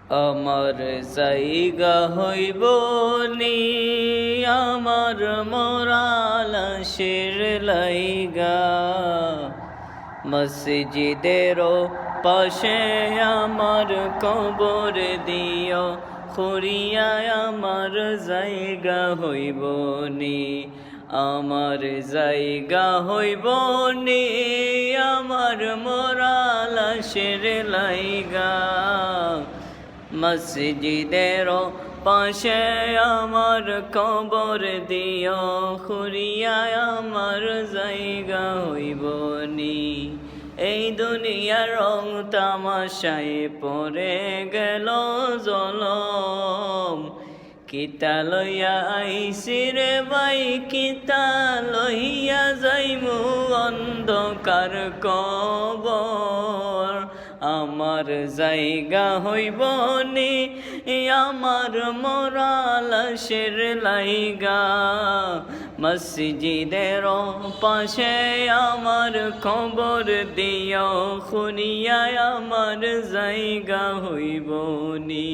আমার জায়গা হইব নি আমার মরা লাশের লাইগা, মসজিদের পাশে আমার কবর দিও, খুঁড়িয়া আমার জায়গা হইব নি, আমার জায়গা হইব নি আমার মরা লাশের লাইগা, মসজিদের পাশে আমার কবর দিও, খুঁড়িয়া আমার জায়গা হইব নি। এই দুনিয়ার রং তামাশায় পড়ে গেল জলম, কিতা লইয়া আইসি রে ভাই কিতা লইয়া যাইমু অন্ধকার কবর, আমার জায়গা হইব নি আমার মরা লাশের লাইগা, মসজিদের পাশে আমার কবর দিও, খুঁড়িয়া আমার জায়গা হইব নি।